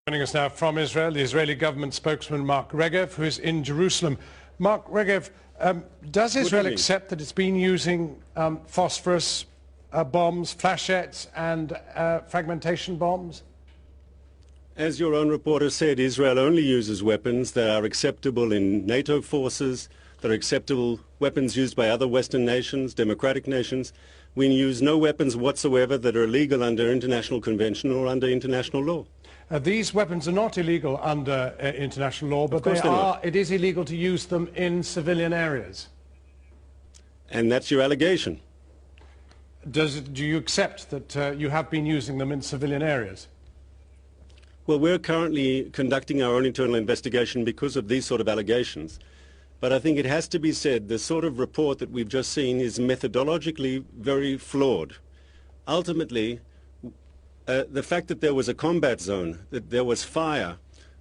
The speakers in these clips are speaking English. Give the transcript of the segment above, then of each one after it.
Joining us now from Israel, the Israeli government spokesman Mark Regev, who is in Jerusalem. Mark Regev, does Israel accept that it's been using phosphorus bombs, flashettes and fragmentation bombs? As your own reporter said, Israel only uses weapons that are acceptable in NATO forces, that are acceptable weapons used by other Western nations, democratic nations. We use no weapons whatsoever that are illegal under international convention or under international law. These weapons are not illegal under international law, but it is illegal to use them in civilian areas. And that's your allegation. Do you accept that you have been using them in civilian areas? Well, we're currently conducting our own internal investigation because of these sort of allegations. But I think it has to be said, the sort of report that we've just seen is methodologically very flawed. Ultimately, the fact that there was a combat zone, that there was fire,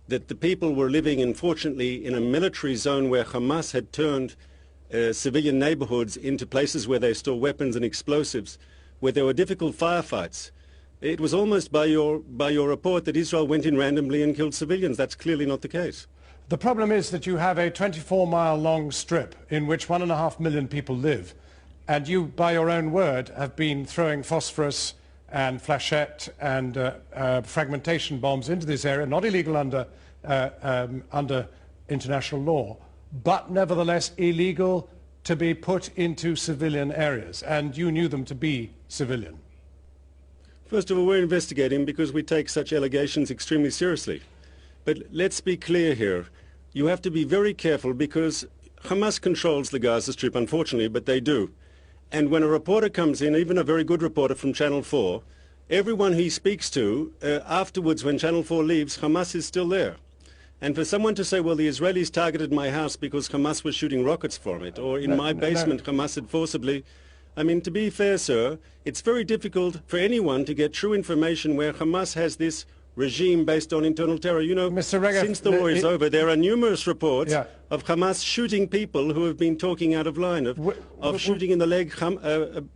that the people were living, unfortunately, in a military zone where Hamas had turned civilian neighborhoods into places where they store weapons and explosives, where there were difficult firefights. It was almost by your report that Israel went in randomly and killed civilians. That's clearly not the case. The problem is that you have a 24-mile-long strip in which 1.5 million people live, and you, by your own word, have been throwing phosphorus and flashette and fragmentation bombs into this area, not illegal under international law, but nevertheless illegal to be put into civilian areas, and you knew them to be civilian. First of all, we're investigating because we take such allegations extremely seriously. But let's be clear here. You have to be very careful because Hamas controls the Gaza Strip, unfortunately, but they do. And when a reporter comes in, even a very good reporter from Channel 4, everyone he speaks to, afterwards when Channel 4 leaves, Hamas is still there. And for someone to say, well, the Israelis targeted my house because Hamas was shooting rockets from it, or in my basement Hamas had forcibly... I mean, to be fair, sir, it's very difficult for anyone to get true information where Hamas has this regime based on internal terror. You know, Mr. Regev, since the war is over, there are numerous reports of Hamas shooting people who have been talking out of line, of shooting in the leg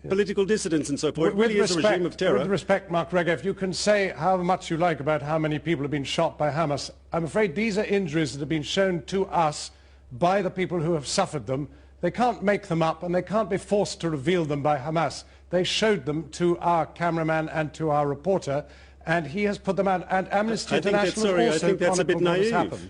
political dissidents and so forth. It really is a regime of terror. With respect, Mark Regev, you can say how much you like about how many people have been shot by Hamas. I'm afraid these are injuries that have been shown to us by the people who have suffered them. They can't make them up, and they can't be forced to reveal them by Hamas. They showed them to our cameraman and to our reporter, and he has put them out. And Amnesty International also I think that's a bit naive. Happened.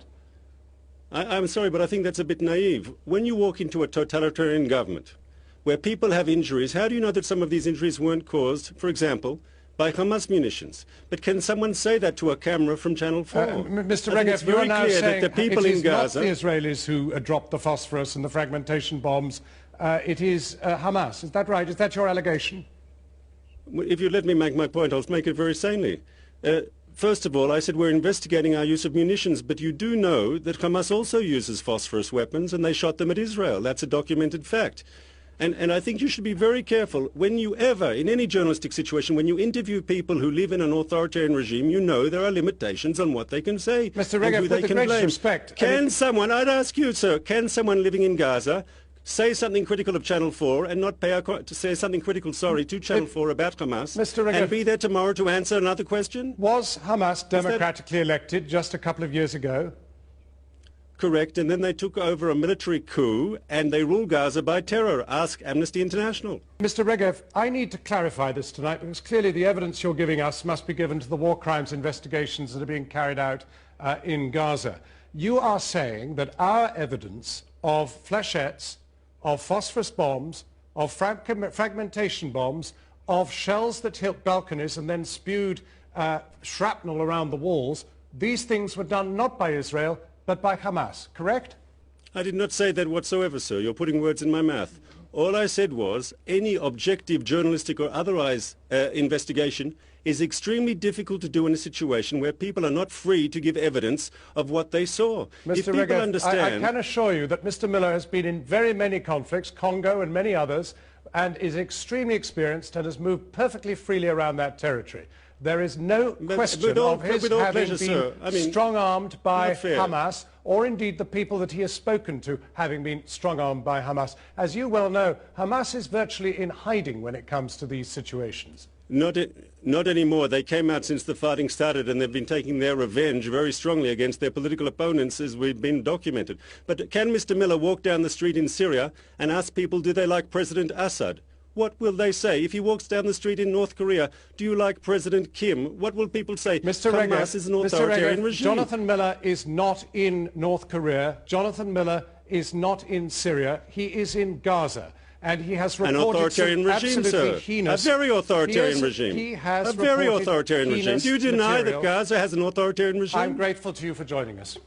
I'm sorry, but I think that's a bit naive. When you walk into a totalitarian government where people have injuries, how do you know that some of these injuries weren't caused, for example, by Hamas munitions? But can someone say that to a camera from Channel 4? Mr. Regev, you are now saying that the people in Gaza... not the Israelis who dropped the phosphorus and the fragmentation bombs. It is Hamas. Is that right? Is that your allegation? If you let me make my point, I'll make it very sanely. First of all, I said we're investigating our use of munitions, but you do know that Hamas also uses phosphorus weapons, and they shot them at Israel. That's a documented fact. And I think you should be very careful when you ever, in any journalistic situation, when you interview people who live in an authoritarian regime, you know there are limitations on what they can say. Mr. Regev, with the greatest respect... I'd ask you, sir, can someone living in Gaza say something critical of Channel 4 and not pay to say something critical, to Channel 4 about Hamas, Mr. Regev, and be there tomorrow to answer another question? Was Hamas democratically elected just a couple of years ago? Correct, and then they took over a military coup and they ruled Gaza by terror. Ask Amnesty International. Mr. Regev, I need to clarify this tonight because clearly the evidence you're giving us must be given to the war crimes investigations that are being carried out in Gaza. You are saying that our evidence of flashettes, of phosphorus bombs, of fragmentation bombs, of shells that hit balconies and then spewed shrapnel around the walls, these things were done not by Israel, but by Hamas, correct? I did not say that whatsoever, sir. You're putting words in my mouth. All I said was any objective journalistic or otherwise investigation is extremely difficult to do in a situation where people are not free to give evidence of what they saw. Mr. Regev, I can assure you that Mr. Miller has been in very many conflicts, Congo and many others, and is extremely experienced and has moved perfectly freely around that territory. There is no question of his having been strong-armed by Hamas, or indeed the people that he has spoken to having been strong-armed by Hamas. As you well know, Hamas is virtually in hiding when it comes to these situations. Not anymore. They came out since the fighting started, and they've been taking their revenge very strongly against their political opponents, as we've been documented. But can Mr. Miller walk down the street in Syria and ask people, do they like President Assad? What will they say? If he walks down the street in North Korea, do you like President Kim? What will people say? Mr. Hamas is an authoritarian regime. Jonathan Miller is not in North Korea. Jonathan Miller is not in Syria. He is in Gaza. And he has reported an authoritarian regime, sir. Heinous, a very authoritarian regime. He has a very authoritarian regime. Do you deny material. that Gaza has an authoritarian regime? I'm grateful to you for joining us.